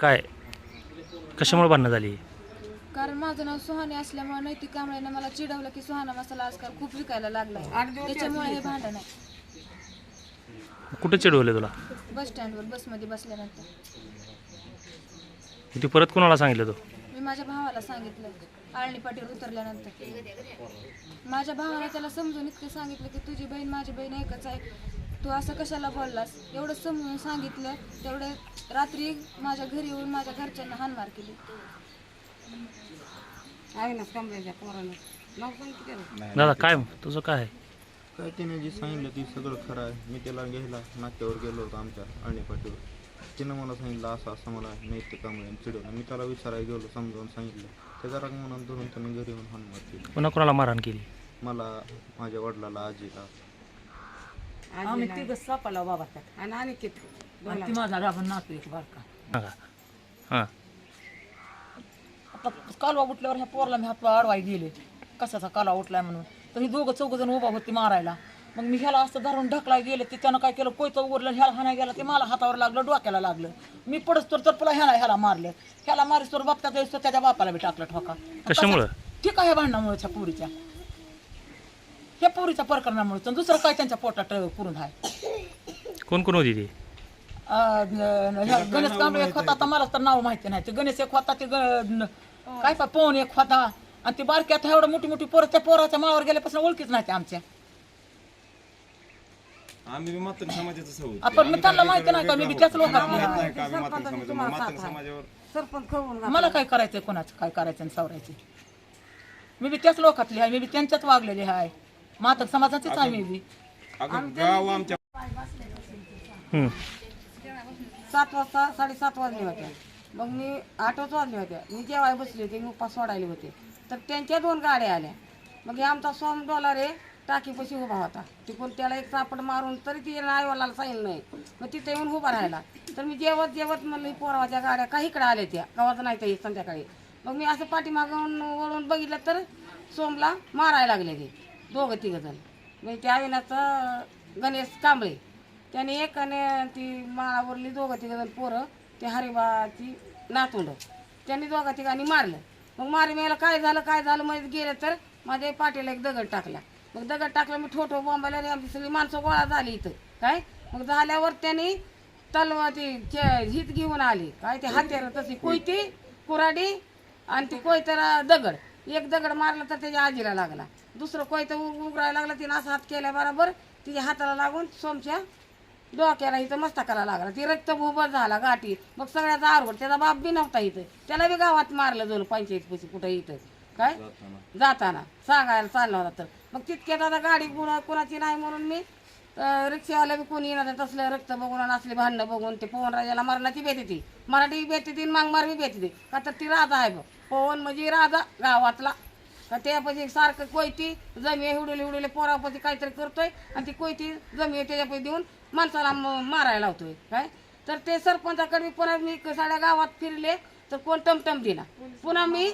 काय कशामुळे भांडणं झाली? कारण माझं नाव सुहानी असल्यामुळे नैतिक कांबळेनं मला चिडवलं की सुहाना मसाला आजकाल खूप विकायला लागलाय, त्याच्यामुळे हे भांडण आहे. कुठे चिडवले तुला? बस स्टँडवर बसमध्ये बसल्यानंतर ती परत कोणाला सांगितलं तू? मी माझ्या भावाला सांगितलं. आळणी पाटीवर उतरल्यानंतर माझ्या भावाला त्याला समजून इतकं सांगितलं की तुझी बहीण माझी बहीण एकच आहे, तू असं कशाला बोललास, एवढं समजून सांगितलं. तेवढे रात्री माझ्या घरी येऊन माझ्या घरच्यांना हाणमार केली. दादा काय तुझं काय आहे? काय तिने जी सांगितलं ती सगळं खरं आहे. मी त्याला घ्यायला नाक्यावर गेलो होतो आमच्या अळणीपाटीवर. तिनं मला सांगितलं असं असं मला नैतिक कांबळे चिडवलं. मी त्याला विचारायला गेलो, समजावून सांगितलं. त्याचा राग म्हणून धरून त्याने घरी येऊन हाणमार केली. पुन्हा कोणाला मारहाण केली? मला, माझ्या वडिलाला, आजीला. आम्ही तिघं सापाला बाबा आणि अनिकेत ती माझा राबण नातू एक बारका. सांगा. हां आता कालवा उठल्यावर ह्या पोरला मी हात अडवाय गेले, कशाचा कालवा उठलाय म्हणून. तर ही दोघं चौघजण उभा होती मारायला. मग मी ह्याला असं धरून ढकलाय गेले, ते त्यानं काय केलं, कोयतं उघडलं, ह्याला हाणाय गेला, ते मला हातावर लागलं, डोक्याला लागलं. मी पडस तर पुन्हा ह्याला मारलं. ह्याला मारिस तर बापत्याचा दिवस त्याच्या बापाला बी टाकलं ठोका. कशामुळं? ठीक आहे, ह्या भांडणामुळे ह्या पोरीच्या, ह्या पोरीच्या प्रकरणामुळे. तर दुसरं काय त्यांच्या पोटात करून आहे. कोण कोण होती ती? गणेश कांबळे एक होता, आता मला तर नाव माहिती नाही. ते गणेश एक होता, ते काय पवन एक होता, आणि ती बारकी आता एवढं मोठी मोठी पोरं, त्या पोराच्या माळावर गेल्यापासून ओळखीच नाही ते आमच्या. आम्ही मात्र समाजाचं सवय. आपण मी त्यांना माहिती नाही का, मी बी त्याच लोकात. मला काय करायचंय, कोणाचं काय करायचं आणि सावरायचं. मी बी त्याच लोकातली आहे, मी बी त्यांच्याच वागलेली आहे. मातक समाजाचीच आहे मी बी. गाव आमच्या 7 वाजता 7:30 वाजले होते. मग मी 8 वाजले होते. मी जेवाय बसले होते, मी उपास सोडायले होते. तर त्यांच्या 2 गाड्या आल्या. मग हे आमचा सोम डॉलर टाकीपाशी उभा होता. तिकडून त्याला एक चापड मारून तरी ती आईवाला सांगितलं नाही. मग तिथे येऊन उभा राहिला. तर मी जेवत म्हणलं पोराच्या गाड्या काही इकडे आल्या, त्या गावाचं नाही त्या संध्याकाळी. मग मी असं पाठीमागून वळून बघितलं तर सोमला मारायला लागले ते दोघं तिघजण. म्हणजे त्या विनाचं गणेश कांबळे त्याने एक आणि ती माळावरली दोघं तिघजण पोरं, ते हरिबाची नातुंड, त्यांनी दोघा तिघांनी मारलं. मग मारी मेला काय झालं म्हणजे गेलं तर माझ्या पाठीला एक दगड टाकला. मग दगड टाकला, मी ठोठो बॉम्बाला, आमची सगळी माणसं गोळा झाली इथं काय. मग झाल्यावर त्यांनी तलवा ती हित घेऊन आली, काय ते हत्यार तशी कोयती कुराडी आणि ती कोयत्याला दगड. एक दगड मारला तर त्याच्या आजीला लागला, दुसरं कोयतं उघडायला लागला. तिनं असं हात केल्या बरोबर तिच्या हाताला लागून सोमच्या डोक्याला इथं मस्तकाला लागला. ती रक्त भोबर झाला गाठी. मग सगळ्याचा आरवड, त्याचा बाप बी नव्हता इथं, त्याला बी गावात मारलं जाऊन पंचायत पैसे कुठं इथं काय जाताना सांगायला चालला होता. तर मग तितक्यात आता गाडी कोणाची नाही म्हणून मी रिक्षावाला बी कोणी येणार तसलं रक्त बघून आणि असले भांडणं बघून ते पवनराजाला मरणाची बेती ती मराठी बेती ती मांगमार बी बेती ती का. तर ती राजा आहे बघ, पवन म्हणजे राजा गावातला. का त्यापाशी सारखं कोयती जमी हिवडले पोरापाशी काहीतरी करतोय आणि ती कोयती जमी त्याच्यापाशी देऊन माणसाला मारायला लावतोय काय. तर ते सरपंचाकडे पुन्हा मी साड्या गावात फिरले तर कोण टमटम दिला. पुन्हा मी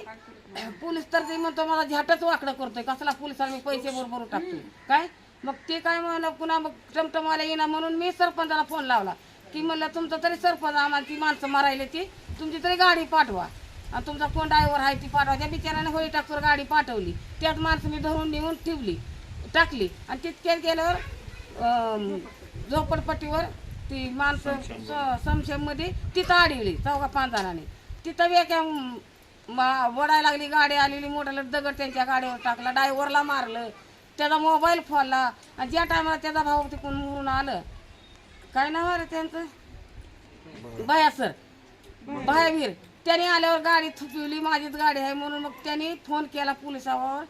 पोलीस तर ते म्हणतो मला झ्याटच वाकडं करतोय, कसला पोलिसाला मी पैसे बरोबर टाकतोय काय. मग ते काय म्हणलं, पुन्हा मग टमटमवाला येणार म्हणून मी सरपंचाला फोन लावला की म्हणलं तुमचं तरी सरपंच आम्हाला ती माणसं मारायला ती तुमची तरी गाडी पाठवा आणि तुमचा कोण ड्रायव्हर आहे ती पाठवा. त्या बिचाराने होळी टाकूर गाडी पाठवली. त्यात माणसं मी धरून नेऊन टाकली आणि तितक्यात गेल्यावर झोपडपट्टीवर ती माणसं समशेमध्ये तिथं अडवली 4-5 जणांनी. तिथं बी एका वडायला लागली, गाडी आलेली मोठ्याला दगड त्यांच्या गाडीवर टाकला, ड्रायव्हरला मारलं, त्याचा मोबाईल फोडला. आणि ज्या टायमाला त्याचा भाऊ तिकडून मुरून आलं, काय नाव आहे त्यांचं, भयासर भायावीर, त्याने आल्यावर गाडी थुकवली, माझीच गाडी आहे म्हणून. मग त्यांनी फोन केला पोलिसावर.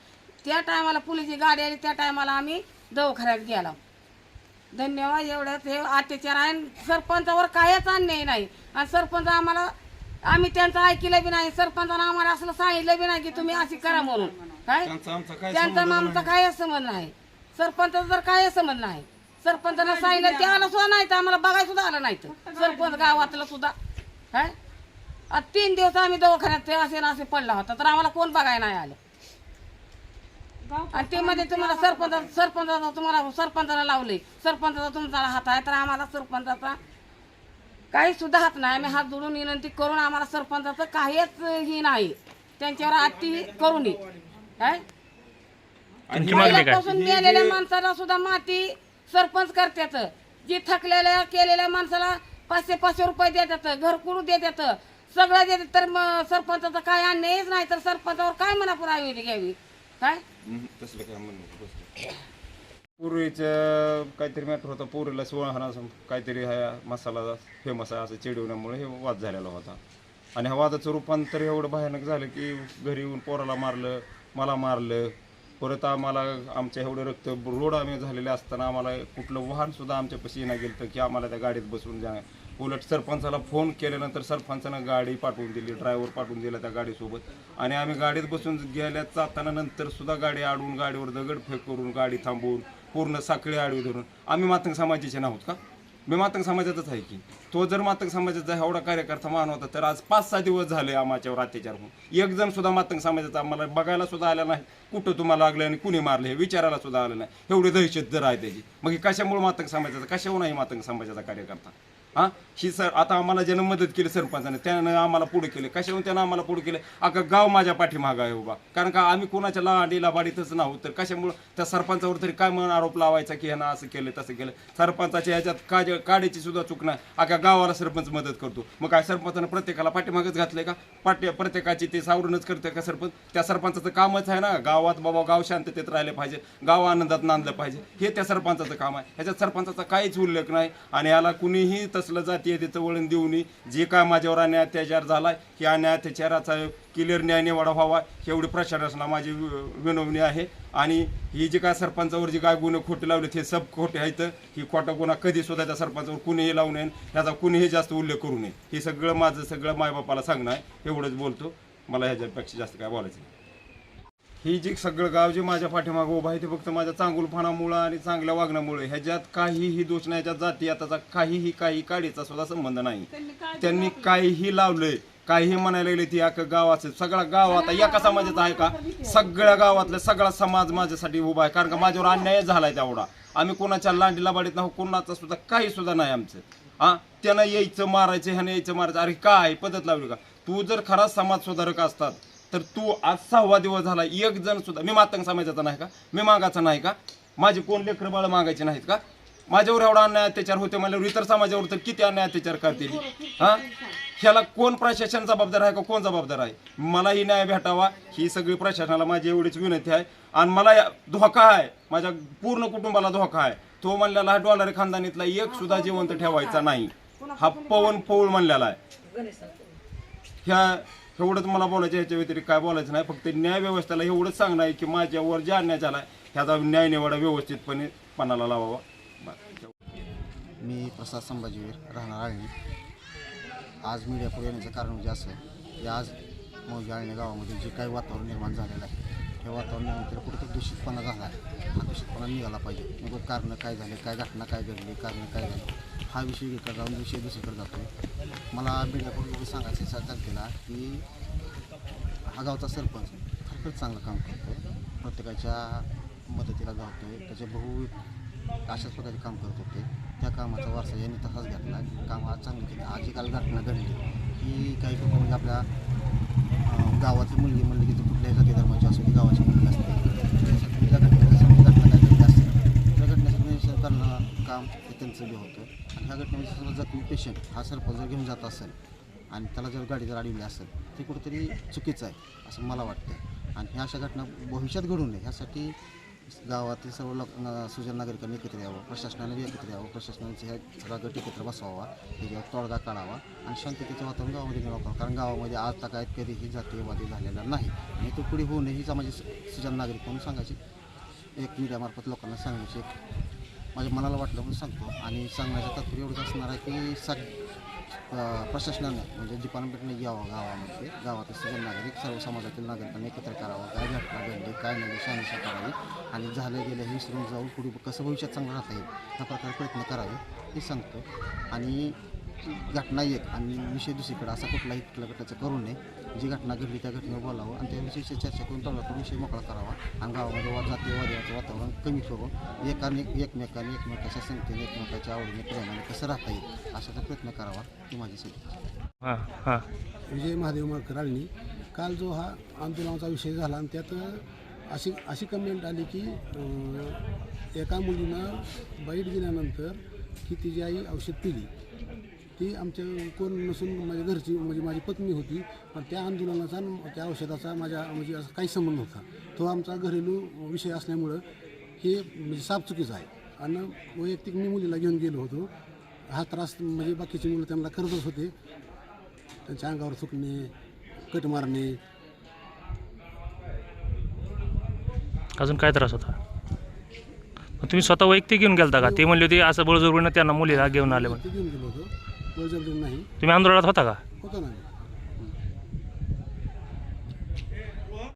त्या टायमाला पोलिसची गाडी आली, त्या टायमाला आम्ही दवाखान्यात गेलो. धन्यवाद. एवढ्यात हे अत्याचार आहे. सरपंचावर कायच अन्याय नाही आणि सरपंच आम्ही त्यांचं ऐकलं बी नाही. सरपंचानं आम्हाला असं सांगितलं बी नाही की तुम्ही अशी करा म्हणून काय. त्यांचा आमचा काय संबंध नाही, सरपंचाचा तर काय संबंध नाही. सरपंचानं सांगितलं ते आलं सुद्धा नाही, तर आम्हाला बघायला सुद्धा आलं नाही. तर सरपंच गावातलं सुद्धा काय 3 दिवस आम्ही दवाखान्यात असे पडला होता, तर आम्हाला कोण बघायला नाही आलं. आणि ते मध्ये तुम्हाला सरपंचाला लावले, सरपंचाचा तुमचा हात आहे, तर आम्हाला सरपंचाचा काही सुद्धा हात नाही. आम्ही हात जोडून विनंती करून आम्हाला सरपंचाचं काहीच ही नाही, त्यांच्यावर अति करू नये. काय तुमची मागणी काय? पहिल्यापासून मेलेल्या माणसाला सुद्धा माती सरपंच करतात. जी थकलेल्या केलेल्या माणसाला 500-500 रुपये देतात, घरकुल देतात, सगळं देतात. तर मग सरपंचाचं काय अन्यायच नाही, तर सरपंचावर काय म्हणा पुरावी घ्यावी. काय तसलं काय म्हणून पूर्वीचं काहीतरी मॅटर होता, पोरीला 16 हाणा काहीतरी हा मसाला फेमस आहे असं चिडवण्यामुळे हे वाद झालेला होता. आणि ह्या वादाचं रूपांतर एवढं भयानक झालं की घरी येऊन पोराला मारलं, मला मारलं. परत आम्हाला आमच्या एवढं रक्त रोड आम्ही झालेले असताना आम्हाला कुठलं वाहनसुद्धा आमच्यापाशी येणं गेलं की आम्हाला त्या गाडीत बसून जा. उलट सरपंचाला फोन केल्यानंतर सरपंचानं गाडी पाठवून दिली, ड्रायव्हर पाठवून दिला त्या गाडीसोबत. आणि आम्ही गाडीत बसून गेल्या जाताना नंतर सुद्धा गाडी अडवून, गाडीवर दगडफेक करून, गाडी थांबवून, पूर्ण साखळी आडवी धरून. आम्ही मातंग समाजाचे नाहोत का? मी मातंग समाजाचाच आहे की. तो जर मातंग समाजाचा एवढा कार्यकर्ता मान होता तर आज 5-6 दिवस झाले आमच्यावर अत्याचार होऊन एक जण सुद्धा मातंग समाजाचा आम्हाला बघायला सुद्धा आला नाही. कुठं तुम्हाला लागलं आणि कुणी मारले हे विचारायला सुद्धा आलं नाही. एवढी दहशत जर आहे त्याची. मग हे कशामुळे मातंग समाजाचा, कशावर नाही मातंग समाजाचा कार्यकर्ता? हां, ही सर आता आम्हाला ज्यानं मदत केली सरपंचाने, त्यानं आम्हाला पुढे केले. कशावरून त्यानं आम्हाला पुढे केले? अख्खा गाव माझ्या पाठीमागं आहे उभा. कारण का आम्ही कोणाच्या लाडी लाबाडीतच नाहोत. तर कशामुळं त्या सरपंचावर तरी काय म्हणून आरोप लावायचा की ह्यानं असं केलं तसं केलं? सरपंचाच्या ह्याच्यात काड्याची सुद्धा चूक नाही. अख्या गावाला सरपंच मदत करतो. मग काय सरपंचानं प्रत्येकाला पाठीमागच घातलंय का? प्रत्येकाची ते सावरूनच करते का सरपंच? त्या सरपंचाचं कामच आहे ना गावात, बाबा गाव शांततेत राहिले पाहिजे, गाव आनंदात नांदलं पाहिजे, हे त्या सरपंचाचं काम आहे. ह्याच्यात सरपंचाचा काहीच उल्लेख नाही. आणि याला कुणीही तसलं जातीय त्याचं वळण देऊ नये. जे काय माझ्यावर अन्याय अत्याचार झालाय, ही अन्याय अत्याचाराचा क्लिअर न्याय निवाडा व्हावा एवढी प्रशासनाला माझी विनवणी आहे. आणि ही जे काय सरपंचावर जे काय गुन्हे खोटे लावलेत हे सब खोटे आहेत. ही खोटा गुन्हा कधी सुद्धा त्या सरपंचावर कुणीही लावू नये, ह्याचा कुणीही जास्त उल्लेख करू नये. हे सगळं माझं सगळं मायबापाला सांगणं आहे. एवढंच बोलतो, मला ह्याच्यापेक्षा जास्त काय बोलायचं नाही. ही जी सगळं गाव जे माझ्या पाठीमागं उभं आहे ते फक्त माझ्या चांगुलपणामुळं आणि चांगल्या वागण्यामुळे. ह्याच्यात काहीही दोष नाही, ह्याच्यात जाती आताचा काही काडीचा सुद्धा संबंध नाही. त्यांनी काहीही लावलंय, काहीही म्हणायला लागले ती अख्खं गावाचं सगळा गाव आता एका समाजाचा आहे का? सगळ्या गावातला सगळा समाज माझ्यासाठी उभा आहे. कारण का माझ्यावर अन्याय झालाय तेवढा. आम्ही कोणाच्या लांडीला बाडीत नाही, कोणाचा सुद्धा काही सुद्धा नाही आमचं. हां, त्यानं यायचं मारायचं, ह्यानं यायचं मारायचं. अरे काय पद्धत लावली का? तू जर खराच समाज सुधारक असतात तर तू आज 6वा दिवस झाला एक जण सुद्धा, मी मातंग समाजाचा नाही का? मी मागाचा नाही का? माझे कोण लेकरं बाळ मागायचे नाहीत का? माझ्यावर एवढा अन्याय अत्याचार होते म्हणल्यावर इतर समाजावर तर किती अन्याय अत्याचार करतील? हां, ह्याला कोण प्रशासन जबाबदार आहे का कोण जबाबदार आहे? मलाही न्याय भेटावा ही सगळी प्रशासनाला माझी एवढीच विनंती आहे. आणि मला धोका आहे, माझ्या पूर्ण कुटुंबाला धोका आहे. तो म्हणलेला हा डॉलर खानदानीतला एक सुद्धा जिवंत ठेवायचा नाही. हा पवन पौळ म्हणलेला आहे. ह्या एवढंच मला बोलायचं, ह्याच्या व्यतिरिक्त काय बोलायचं नाही. फक्त न्याय व्यवस्थेला एवढंच सांगणं आहे की माझ्यावर जे अन्याय झाला ह्याचा न्याय निवाडा व्यवस्थितपणे पणाला लावावा. मी प्रसाद संभाजीवीर, राहणार आळणी. आज मीडियापुढे येण्याचं कारण म्हणजे असं आहे की आज मौजे आळणी गावामध्ये जे काही वातावरण निर्माण झालेलं आहे त्या वातावरणानंतर कुठेतरी दूषितपणा झाला आहे. हा दूषितपणा निघाला पाहिजे. मग कारणं काय झाले, काय घटना काय घडली, कारणं काय झाली, हा विषय वेगळा जाऊन विषय दुसरीकडे जातो. मला मीडियापुढे सांगायचं जनतेला की हा गावचा सरपंच खरंच चांगलं काम करतो, प्रत्येकाच्या मदतीला जातो आहे, त्याचे बहु अशाच प्रकारे काम करत होते. त्या कामाचा वारसा यांनी तसाच घेतला. काम आज चांगलं केलं. आज जी काल घटना घडली की काही लोक म्हणजे आपल्या गावातली मुलगी म्हणली की ती कुठल्याही जाती धर्माची असो, ती गावाची मुलगी असते, त्या घटना काय घडली असेल त्या घटनेचं निरीक्षण करणं काम हे त्यांचं बी होतं. आणि ह्या घटनेमध्ये समजा जखमी पेशंट हा सरपंच जर घेऊन जात असेल आणि त्याला जर गाडी जर अडवली असेल ते कुठेतरी चुकीचं आहे असं मला वाटतं. आणि ह्या अशा घटना भविष्यात घडू नये ह्यासाठी गावातील सर्व लोक सुजन नागरिकांनी एकत्र यावं, प्रशासनाने एकत्र यावं, प्रशासनाचे ह्या सगळा गट एकत्र बसवावा, त्याच्यावर तोडगा काढावा आणि शांततेचं वातावरण गावामध्ये निर्माण करावं. कारण गावामध्ये आज तक कधीही जातीयवादी झालेला नाही आणि तो पुढे होऊ नये हीच माझी सुजन नागरिक म्हणून सांगायची एक मीडियामार्फत लोकांना सांगायची एक माझ्या मनाला वाटलं म्हणून सांगतो. आणि सांगण्याचं तात्पर्य एवढंच असणार आहे की प्रशासनाने म्हणजे डिपार्टमेंटने यावं गावामध्ये, गावातील सगळे नागरिक सर्व समाजातील नागरिकांनी एकत्र करावं, काय घटना घडली काय नाही शहानिशा करावी आणि झालं गेलं हे विसरून जाऊन पुढे कसं भविष्यात चांगलं राहता येईल ह्या प्रकारे प्रयत्न करावे हे सांगतो. आणि घटना एक आणि विषय दुसरीकडे असा कुठलाही गटाचं करू नये. जी घटना घडली त्या घटनेवर बोलावं आणि त्या विषयीची चर्चा करून तोडगा विषय मोकळा करावा आणि गावामध्ये जातीयवादाचं वातावरण कमी करून एकमेकाच्या संगतीने एकमेकाच्या आवडीने प्रेमाने कसं राहता येईल अशाचा प्रयत्न करावा ही माझी सगळी. हां हां विजय महादेव माळकर आळणी. काल जो हा आंदोलनाचा विषय झाला आणि त्यात अशी कमेंट आली की एका मुलीनं बाईट दिल्यानंतर की तिची आई औषध पिली. ती आमच्या कोण नसून माझ्या घरची म्हणजे माझी पत्नी होती. पण त्या आंदोलनाचा त्या औषधाचा माझ्या म्हणजे असा काही संबंध नव्हता. तो आमचा घरेलू विषय असल्यामुळं हे म्हणजे साफ चुकीचं आहे. आणि वैयक्तिक मी मुलीला घेऊन गेलो होतो. हा त्रास म्हणजे बाकीची मुलं त्यांना करतच होते. त्यांच्या अंगावर थुकणे, कट मारणे. अजून काय त्रास होता? मग तुम्ही स्वतः वैयक्तिक घेऊन गेलता का? ते म्हणले होते असं बळजबरीनं त्यांना मुलीला घेऊन आले म्हणून. ते घेऊन गेलो होतो, बळजबरी नाही. तुम्ही आंदोलनात होता का? होतो ना.